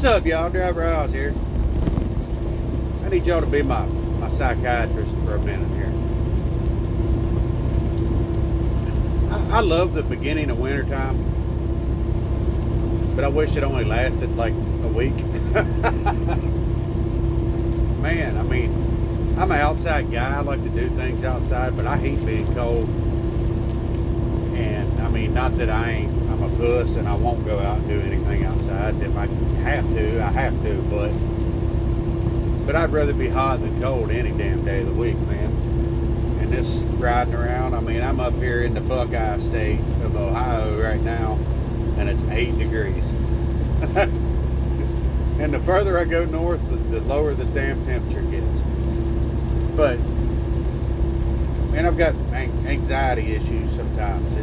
What's up, y'all? Driver Oz here. I need y'all to be my psychiatrist for a minute here. I love the beginning of wintertime, but I wish it only lasted like a week. Man, I mean, I'm an outside guy. I like to do things outside, but I hate being cold. And I mean, not that I'm a puss and I won't go out and do anything outside. If I have to, I have to, but I'd rather be hot than cold any damn day of the week, man. And this riding around, I mean, I'm up here in the Buckeye state of Ohio right now, and it's 8 degrees. And the further I go north, the lower the damn temperature gets. But man, I've got anxiety issues sometimes.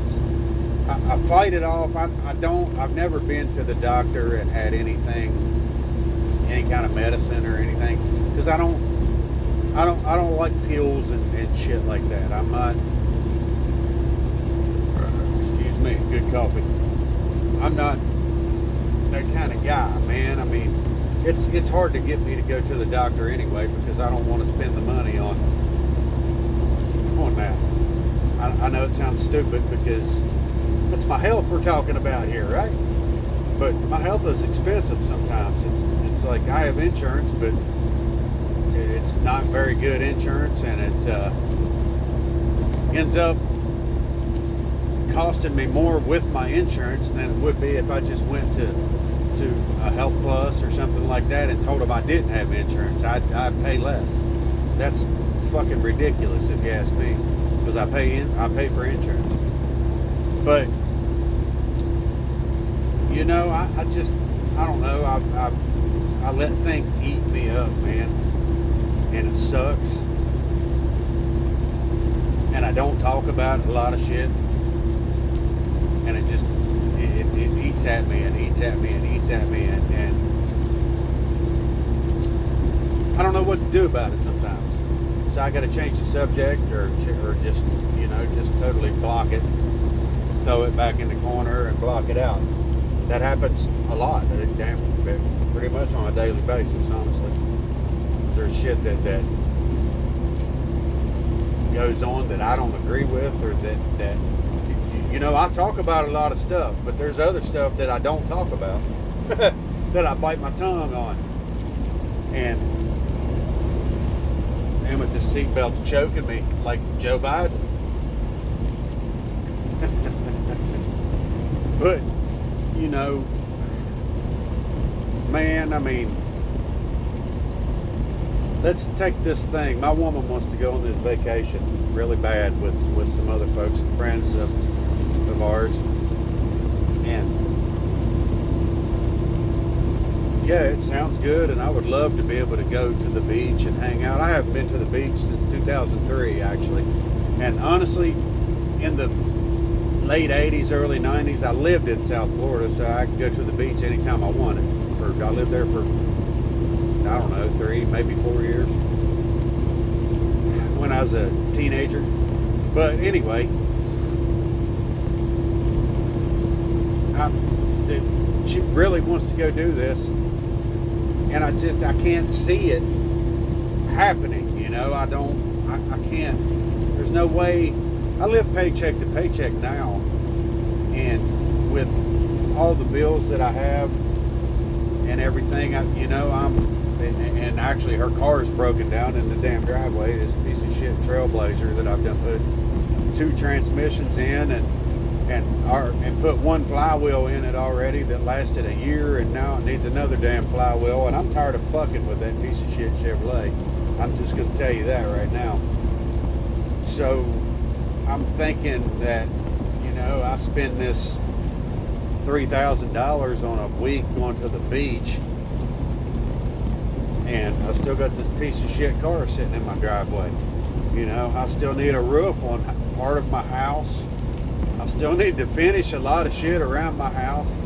I fight it off. I've never been to the doctor and had any kind of medicine or anything, because I don't like pills and shit like that. I'm not, excuse me, good coffee. I'm not that kind of guy, man. I mean, it's hard to get me to go to the doctor anyway, because I don't want to spend the money on that. I know it sounds stupid, because it's my health we're talking about here, right? But my health is expensive sometimes. It's like I have insurance, but it's not very good insurance, and it ends up costing me more with my insurance than it would be if I just went to a Health Plus or something like that and told them I didn't have insurance. I'd pay less. That's fucking ridiculous if you ask me, because I pay for insurance. But you know, I don't know. I let things eat me up, man, and it sucks. And I don't talk about a lot of shit, and it eats at me and eats at me and eats at me, and I don't know what to do about it sometimes. So I got to change the subject, or just, you know, just totally block it, throw it back in the corner and block it out. That happens a lot. Pretty much on a daily basis, honestly. There's shit that goes on that I don't agree with, or that you know, I talk about a lot of stuff, but there's other stuff that I don't talk about that I bite my tongue on. And damn it, this seatbelt's choking me like Joe Biden. But you know, man, I mean, let's take this thing. My woman wants to go on this vacation really bad with some other folks and friends of ours. And yeah, it sounds good, and I would love to be able to go to the beach and hang out. I haven't been to the beach since 2003, actually. And honestly, in the late 80s, early 90s, I lived in South Florida, so I could go to the beach anytime I wanted. I lived there for, I don't know, 3, maybe 4 years when I was a teenager. But anyway, she really wants to go do this, and I can't see it happening, you know. I can't, there's no way. I live paycheck to paycheck now, and with all the bills that I have and everything, and actually her car is broken down in the damn driveway, this piece of shit Trailblazer that I've done put 2 transmissions in and put 1 flywheel in it already that lasted a year, and now it needs another damn flywheel, and I'm tired of fucking with that piece of shit Chevrolet. I'm just going to tell you that right now. So I'm thinking that, you know, I spend this $3,000 on a week going to the beach, and I still got this piece of shit car sitting in my driveway. You know, I still need a roof on part of my house. I still need to finish a lot of shit around my house.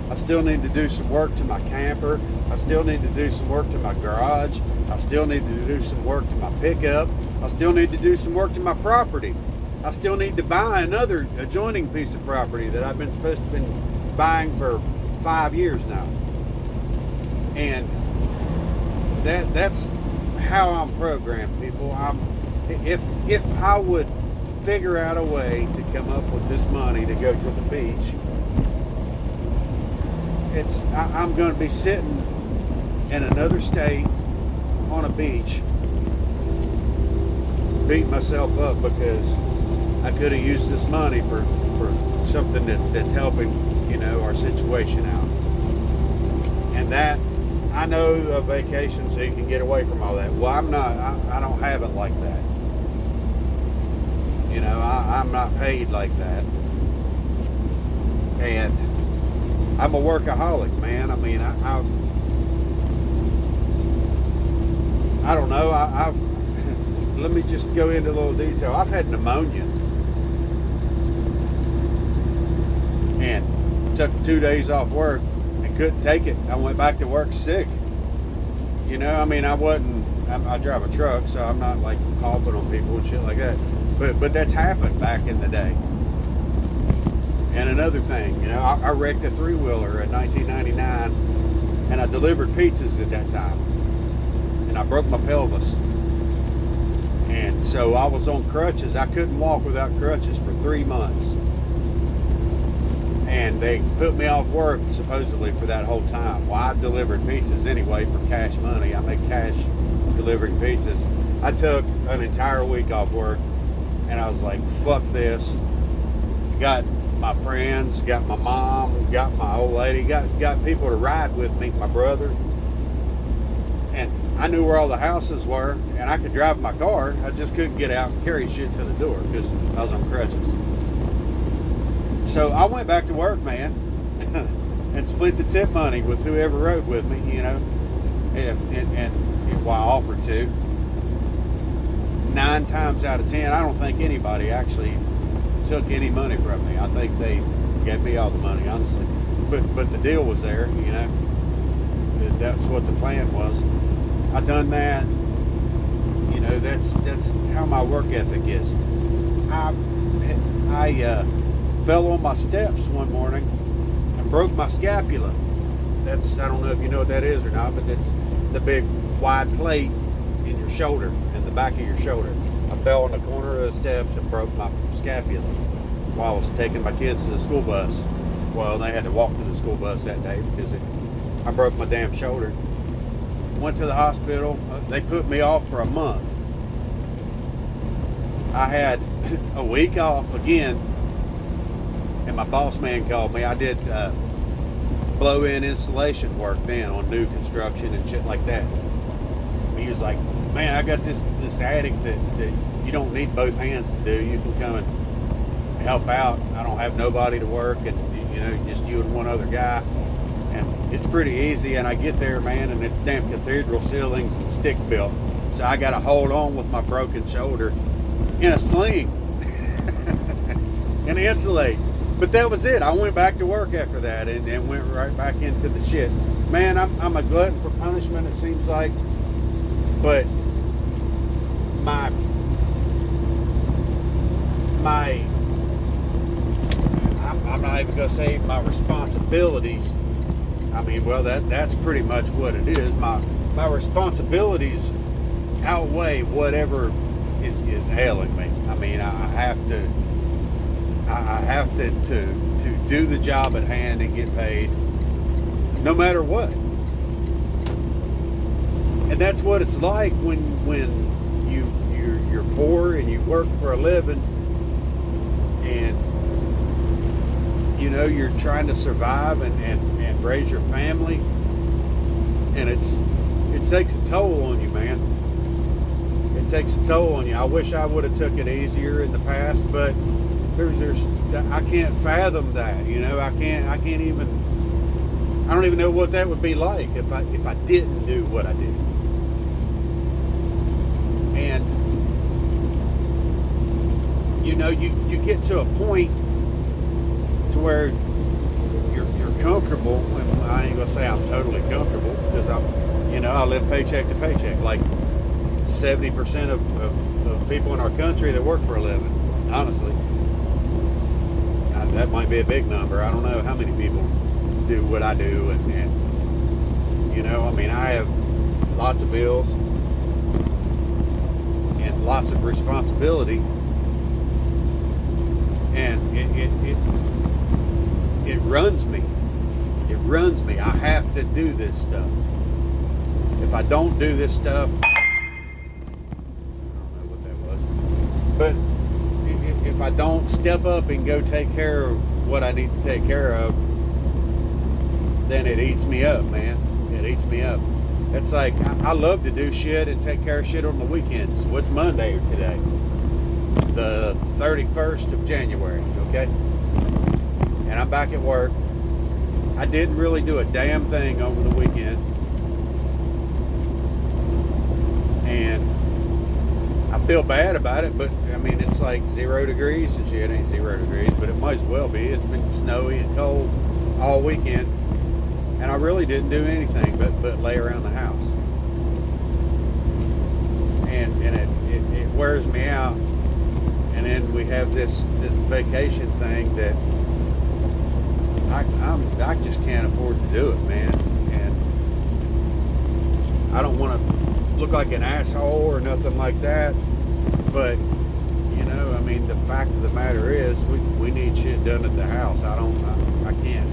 I still need to do some work to my camper. I still need to do some work to my garage. I still need to do some work to my pickup. I still need to do some work to my property. I still need to buy another adjoining piece of property that I've been supposed to been buying for 5 years now. And that's how I'm programmed, people. If I would figure out a way to come up with this money to go to the beach, I'm going to be sitting in another state on a beach, beating myself up because I could have used this money for something that's helping, our situation out. And that, I know a vacation so you can get away from all that. Well, I don't have it like that. I'm not paid like that. And I'm a workaholic, man. I mean, I don't know. Let me just go into a little detail. I've had pneumonia and took 2 days off work and couldn't take it. I went back to work sick. I mean, I drive a truck, so I'm not like coughing on people and shit like that. But that's happened back in the day. And another thing, I wrecked a 3-wheeler in 1999, and I delivered pizzas at that time, and I broke my pelvis. And so I was on crutches. I couldn't walk without crutches for 3 months. And they put me off work supposedly for that whole time. Well, I delivered pizzas anyway for cash money. I make cash delivering pizzas. I took an entire week off work, and I was like, fuck this. Got my friends, got my mom, got my old lady, got people to ride with me, my brother. And I knew where all the houses were, and I could drive my car. I just couldn't get out and carry shit to the door because I was on crutches. So I went back to work, man, and split the tip money with whoever rode with me, if I offered to. 9 times out of 10, I don't think anybody actually took any money from me. I think they gave me all the money, honestly. But the deal was there, That's what the plan was. I done that. That's how my work ethic is. I fell on my steps one morning and broke my scapula. I don't know if you know what that is or not, but that's the big wide plate in your shoulder, in the back of your shoulder. I fell on the corner of the steps and broke my scapula while I was taking my kids to the school bus. Well, they had to walk to the school bus that day because I broke my damn shoulder. Went to the hospital. They put me off for a month. I had a week off again, and my boss man called me. I did blow-in installation work then on new construction and shit like that. He was like, man, I got this attic that you don't need both hands to do. You can come and help out. I don't have nobody to work, and just you and one other guy. And it's pretty easy, and I get there, man, and it's damn cathedral ceilings and stick built. So I got to hold on with my broken shoulder in a sling and insulate. But that was it. I went back to work after that and went right back into the shit. Man, I'm a glutton for punishment, it seems like. But I'm not even going to say my responsibilities. I mean, well, that's pretty much what it is. My responsibilities outweigh whatever is ailing me. I mean, I have to do the job at hand and get paid no matter what. And that's what it's like when you're poor and you work for a living, and you're trying to survive and raise your family, and it takes a toll on you, man. It takes a toll on you. I wish I would have took it easier in the past, but I can't fathom that. I don't even know what that would be like if I didn't do what I did. And you get to a point to where you're comfortable. And I ain't gonna say I'm totally comfortable, because I live paycheck to paycheck, like 70% of people in our country that work for a living. Honestly, that might be a big number. I don't know how many people do what I do, and I lots of bills and lots of responsibility, and it runs me. It runs me. I have to do this stuff. If I don't do this stuff, I don't know what that was, but if I don't step up and go take care of what I need to take care of, then it eats me up, man. It eats me up. It's like, I love to do shit and take care of shit on the weekends. What's Monday today? The 31st of January, okay? And I'm back at work. I didn't really do a damn thing over the weekend. And I feel bad about it, but I mean, it's like 0 degrees and shit. It ain't 0 degrees, but it might as well be. It's been snowy and cold all weekend. And I really didn't do anything but lay around the house. And it wears me out. And then we have this vacation thing that I just can't afford to do it, man. And I don't want to look like an asshole or nothing like that. But, you know, I mean, the fact of the matter is we need shit done at the house. I can't.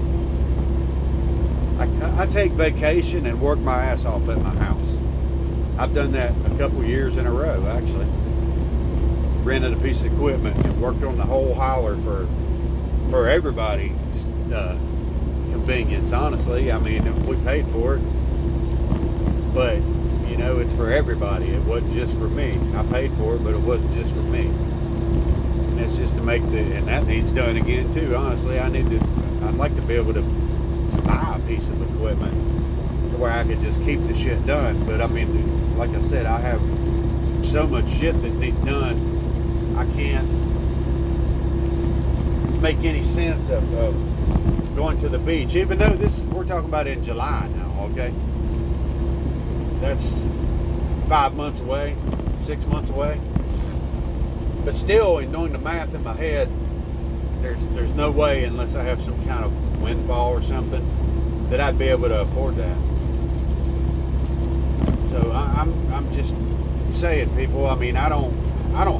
I take vacation and work my ass off at my house. I've done that a couple years in a row, actually. Rented a piece of equipment and worked on the whole hauler for everybody's convenience, honestly. I mean, we paid for it, but, you know, it's for everybody. It wasn't just for me. I paid for it, but it wasn't just for me. And it's just to make and that needs done again, too, honestly. I'd like to be able to buy a piece of equipment to where I could just keep the shit done. But I mean, like I said, I have so much shit that needs done, I can't make any sense of going to the beach, even though we're talking about in July now, okay? That's 5 months away, 6 months away. But still, in doing the math in my head, there's no way, unless I have some kind of windfall or something, that I'd be able to afford that. So I'm just saying, people, I mean, I don't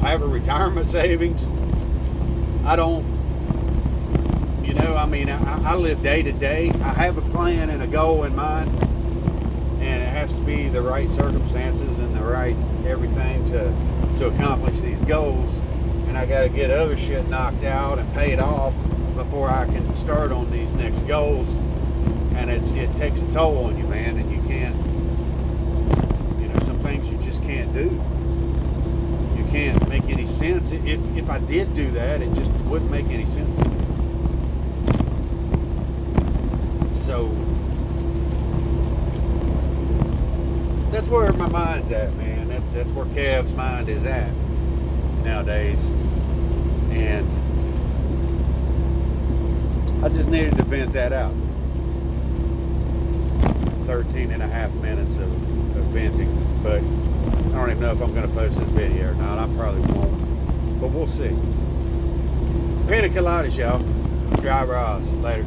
have a retirement savings. I don't, you know, I mean, I live day to day. I have a plan and a goal in mind, and it has to be the right circumstances and the right everything to accomplish these goals. And I got to get other shit knocked out and paid off before I can start on these next goals. And it takes a toll on you, man, and you can't, you know, some things you just can't do. You can't make any sense. If I did do that, it just wouldn't make any sense to me. So that's where my mind's at, man. That's where Kev's mind is at nowadays. And I just needed to vent that out. 13 and a half minutes of venting, but I don't even know if I'm going to post this video or not. I probably won't, but we'll see. Pina coladas, y'all. Dry Ross. Later.